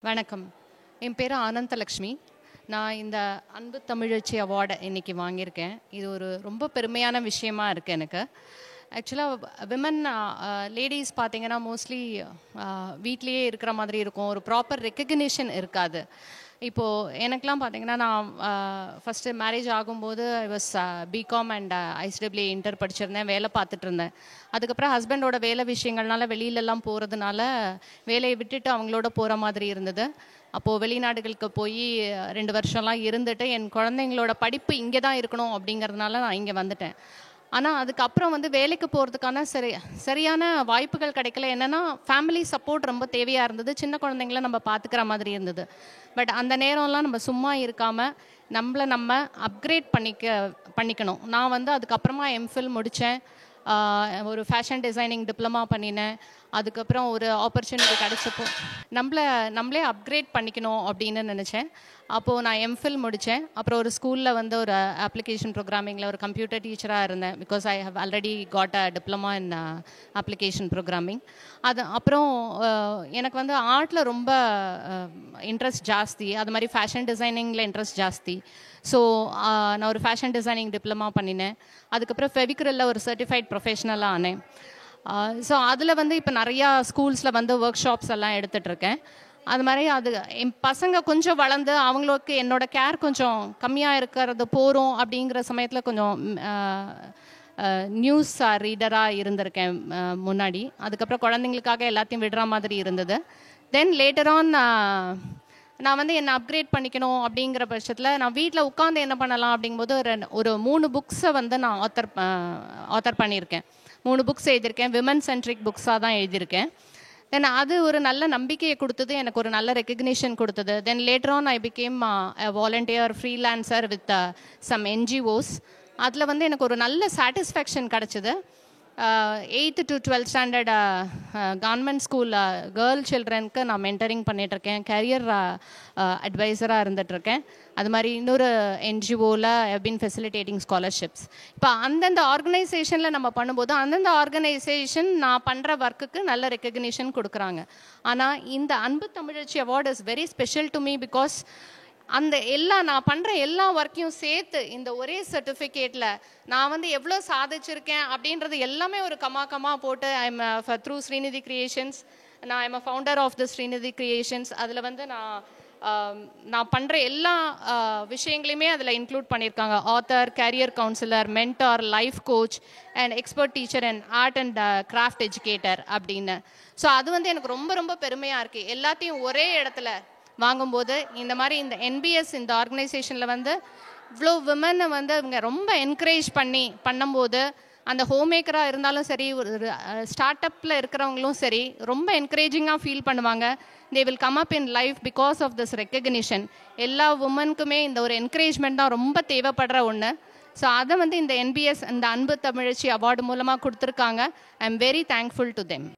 வணக்கம். என் பேர் ஆனந்தலக்ஷ்மி. நான் இந்த அன்பு தமிழச்சி அவார்டை இன்னைக்கு வாங்கியிருக்கேன். இது ஒரு ரொம்ப பெருமையான விஷயமா இருக்குது எனக்கு. ஆக்சுவலாக விமன் லேடீஸ் பார்த்தீங்கன்னா மோஸ்ட்லி வீட்லேயே இருக்கிற மாதிரி இருக்கும். ஒரு ப்ராப்பர் ரெக்கக்னிஷன் இருக்காது. இப்போது எனக்கெலாம் பார்த்தீங்கன்னா நான் ஃபஸ்ட்டு மேரேஜ் ஆகும்போது I was BCom and ICWA inter படிச்சிருந்தேன், வேலை பார்த்துட்டு இருந்தேன். அதுக்கப்புறம் ஹஸ்பண்டோட வேலை விஷயங்கள்னால வெளியிலலாம் போகிறதுனால வேலையை விட்டுட்டு அவங்களோட போகிற மாதிரி இருந்தது. அப்போது வெளிநாடுகளுக்கு போய் 2 வருஷம்லாம் இருந்துட்டு என் குழந்தைங்களோட படிப்பு இங்கே தான் இருக்கணும் அப்படிங்கிறதுனால நான் இங்கே வந்துட்டேன். ஆனால் அதுக்கப்புறம் வேலைக்கு போகிறதுக்கான சரியான வாய்ப்புகள் கிடைக்கல. என்னென்னா ஃபேமிலி சப்போர்ட் ரொம்ப தேவையாக இருந்தது. சின்ன குழந்தைங்கள நம்ம பார்த்துக்கிற மாதிரி இருந்தது. பட் அந்த நேரம்லாம் நம்ம சும்மா இருக்காமல் நம்ம அப்கிரேட் பண்ணிக்கணும். நான் அதுக்கப்புறமா எம்ஃபில் முடித்தேன். ஒரு ஃபேஷன் டிசைனிங் டிப்ளமா பண்ணினேன். அதுக்கப்புறம் ஒரு ஆப்பர்ச்சுனிட்டி கிடச்சப்போ நம்மளே அப்கிரேட் பண்ணிக்கணும் அப்படின்னு நினச்சேன். அப்போது நான் எம்ஃபில் முடித்தேன். அப்புறம் ஒரு ஸ்கூலில் ஒரு அப்ளிகேஷன் ப்ரோக்ராமிங்கில் ஒரு கம்ப்யூட்டர் டீச்சராக இருந்தேன். Because I have already got a diploma in application programming. அது அப்புறம் எனக்கு ஆர்ட்டில் ரொம்ப இன்ட்ரெஸ்ட் ஜாஸ்தி. அது மாதிரி ஃபேஷன் டிசைனிங்கில் இன்ட்ரெஸ்ட் ஜாஸ்தி. ஸோ நான் ஒரு ஃபேஷன் டிசைனிங் டிப்ளமா பண்ணினேன். அதுக்கப்புறம் ஃபெவிக்ரிலில் ஒரு சர்டிஃபைட் ப்ரொஃபஷனலாக ஆனேன். ஸோ அதில் இப்போ நிறையா ஸ்கூல்ஸில் ஒர்க் ஷாப்ஸ் எல்லாம் எடுத்துகிட்ருக்கேன். அது மாதிரி என் பசங்க கொஞ்சம் வளர்ந்து அவங்களுக்கு என்னோட கேர் கொஞ்சம் கம்மியாக இருக்கிறது போகிறோம் அப்படிங்கிற சமயத்தில் கொஞ்சம் நியூஸ் ரீடராக இருந்திருக்கேன் முன்னாடி. அதுக்கப்புறம் குழந்தைங்களுக்காக எல்லாத்தையும் விடுற மாதிரி இருந்தது. தென் லேட்டர் ஆன் நான் என்னை அப்கிரேட் பண்ணிக்கணும் அப்படிங்கிற பட்சத்தில் நான் வீட்டில் உட்காந்து என்ன பண்ணலாம் அப்படிங்கும்போது ஒரு 3 புக்ஸை நான் ஆத்தர் பண்ணியிருக்கேன். 3 புக்ஸ் எழுதியிருக்கேன். விமன் சென்ட்ரிக் புக்ஸாக தான் எழுதியிருக்கேன். தென் அது ஒரு நல்ல நம்பிக்கையை கொடுத்தது, எனக்கு ஒரு நல்ல ரெக்கக்னிஷன் கொடுத்தது. Then later on I became volunteer freelancer with some NGOs. அதில் எனக்கு ஒரு நல்ல சாட்டிஸ்ஃபேக்ஷன் கிடச்சிது. 8th to 12th standard government school girl சில்ட்ரனுக்கு நான் மென்டரிங் பண்ணிகிட்ருக்கேன். கரியர் அட்வைசராக இருந்துகிட்ருக்கேன். அது மாதிரி இன்னொரு என்ஜிஓவில் ஹவ் பீன் ஃபெசிலிட்டேட்டிங் ஸ்காலர்ஷிப்ஸ். இப்போ அந்தந்த ஆர்கனைசேஷனில் நம்ம பண்ணும்போது அந்தந்த ஆர்கனைசேஷன் நான் பண்ணுற ஒர்க்குக்கு நல்ல ரெக்கக்னிஷன் கொடுக்குறாங்க. ஆனால் இந்த Anbu Tamizhachi award is very special to me. Because நான் பண்ணுற எல்லா ஒர்க்கையும் சேர்த்து இந்த ஒரே சர்டிஃபிகேட்டில் நான் எவ்வளோ சாதிச்சிருக்கேன் அப்படின்றது எல்லாமே ஒரு கமா போட்டு ஐம் த்ரூ ஸ்ரீநிதி கிரியேஷன்ஸ். நான் I'm founder of the Srinidhi creations. அதில் நான் பண்ணுற எல்லா விஷயங்களையுமே அதில் இன்க்ளூட் பண்ணியிருக்காங்க. Author, career counsellor, mentor, life coach and expert teacher and art and craft educator அப்படின்னு. ஸோ அது எனக்கு ரொம்ப ரொம்ப பெருமையாக இருக்குது. எல்லாத்தையும் ஒரே இடத்துல வாங்கும்போது இந்த என்பிஎஸ் இந்த ஆர்கனைசேஷனில் இவ்வளோ விமனை இவங்க ரொம்ப என்கரேஜ் பண்ணும்போது அந்த ஹோம் மேக்கராக இருந்தாலும் சரி, ஒரு ஸ்டார்ட் அப்பில் இருக்கிறவங்களும் சரி ரொம்ப என்கரேஜிங்காக ஃபீல் பண்ணுவாங்க. They will come up in life because of this recognition. எல்லா உமனுக்குமே இந்த ஒரு என்கரேஜ்மெண்ட் தான் ரொம்ப தேவைப்படுற ஒன்று. ஸோ அதை இந்த என்பிஎஸ் இந்த அன்பு தமிழச்சி அவார்டு மூலமாக கொடுத்துருக்காங்க. I am very thankful to them.